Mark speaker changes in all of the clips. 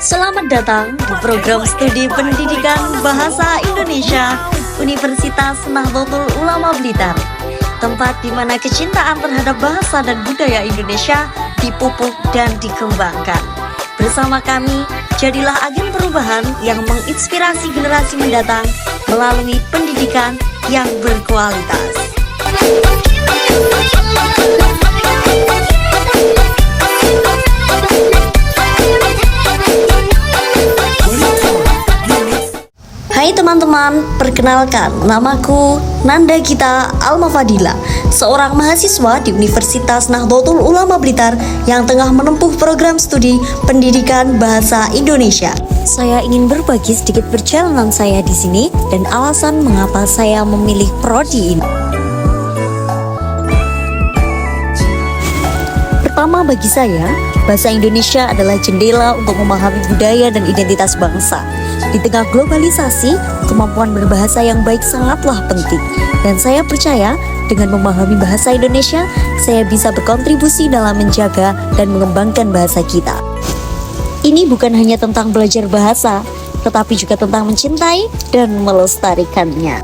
Speaker 1: Selamat datang di program studi pendidikan Bahasa Indonesia Universitas Nahdlatul Ulama Blitar, tempat di mana kecintaan terhadap bahasa dan budaya Indonesia dipupuk dan dikembangkan. Bersama kami, jadilah agen perubahan yang menginspirasi generasi mendatang melalui pendidikan yang berkualitas. Hai teman-teman, perkenalkan, namaku Nanda Gita Alma Fadila, seorang mahasiswa di Universitas Nahdlatul Ulama Blitar yang tengah menempuh program studi pendidikan bahasa Indonesia. Saya ingin berbagi sedikit perjalanan saya di sini dan alasan mengapa saya memilih prodi ini. Pertama, bagi saya, bahasa Indonesia adalah jendela untuk memahami budaya dan identitas bangsa. Di tengah globalisasi, kemampuan berbahasa yang baik sangatlah penting. Dan saya percaya, dengan memahami bahasa Indonesia, saya bisa berkontribusi dalam menjaga dan mengembangkan bahasa kita. Ini bukan hanya tentang belajar bahasa, tetapi juga tentang mencintai dan melestarikannya.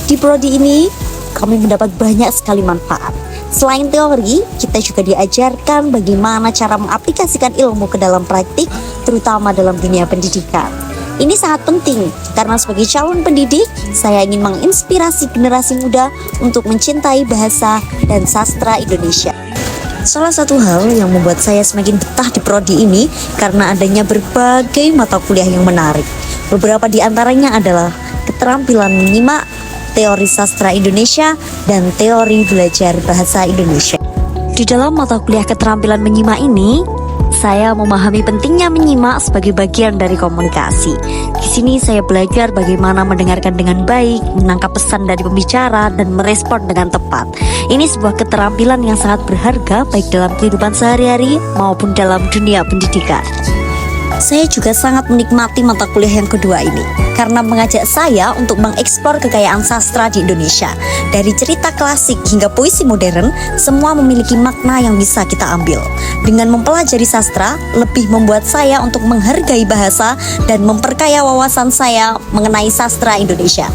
Speaker 1: Di prodi ini, kami mendapat banyak sekali manfaat. Selain teori, kita juga diajarkan bagaimana cara mengaplikasikan ilmu ke dalam praktik, terutama dalam dunia pendidikan. Ini sangat penting, karena sebagai calon pendidik, saya ingin menginspirasi generasi muda untuk mencintai bahasa dan sastra Indonesia. Salah satu hal yang membuat saya semakin betah di prodi ini karena adanya berbagai mata kuliah yang menarik. Beberapa di antaranya adalah keterampilan menyimak, teori sastra Indonesia, dan teori belajar bahasa Indonesia. Di dalam mata kuliah keterampilan menyimak ini, saya memahami pentingnya menyimak sebagai bagian dari komunikasi. Di sini saya belajar bagaimana mendengarkan dengan baik, menangkap pesan dari pembicara, dan merespon dengan tepat. Ini sebuah keterampilan yang sangat berharga baik dalam kehidupan sehari-hari maupun dalam dunia pendidikan. Saya juga sangat menikmati mata kuliah yang kedua ini karena mengajak saya untuk mengeksplor kekayaan sastra di Indonesia. Dari cerita klasik hingga puisi modern, semua memiliki makna yang bisa kita ambil. Dengan mempelajari sastra, lebih membuat saya untuk menghargai bahasa dan memperkaya wawasan saya mengenai sastra Indonesia.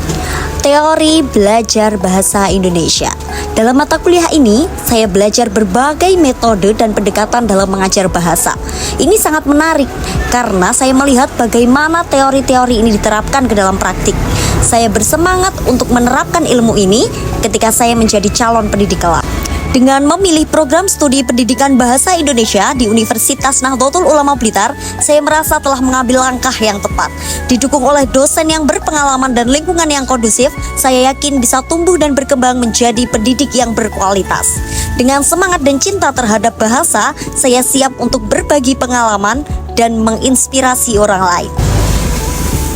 Speaker 1: Teori belajar bahasa Indonesia. Dalam mata kuliah ini, saya belajar berbagai metode dan pendekatan dalam mengajar bahasa. Ini sangat menarik karena saya melihat bagaimana teori-teori ini diterapkan ke dalam praktik. Saya bersemangat untuk menerapkan ilmu ini ketika saya menjadi calon pendidik kelak. Dengan memilih program studi pendidikan bahasa Indonesia di Universitas Nahdlatul Ulama Blitar, saya merasa telah mengambil langkah yang tepat. Didukung oleh dosen yang berpengalaman dan lingkungan yang kondusif, saya yakin bisa tumbuh dan berkembang menjadi pendidik yang berkualitas. Dengan semangat dan cinta terhadap bahasa, saya siap untuk berbagi pengalaman dan menginspirasi orang lain.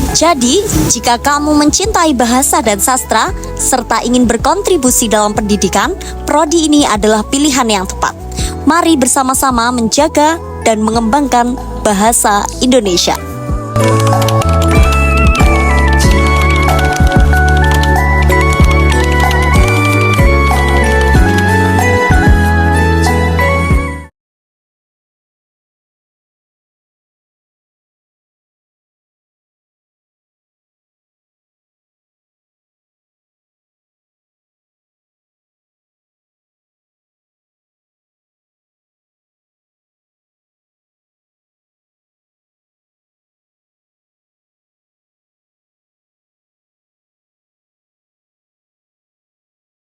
Speaker 1: Jadi, jika kamu mencintai bahasa dan sastra, serta ingin berkontribusi dalam pendidikan, prodi ini adalah pilihan yang tepat. Mari bersama-sama menjaga dan mengembangkan bahasa Indonesia.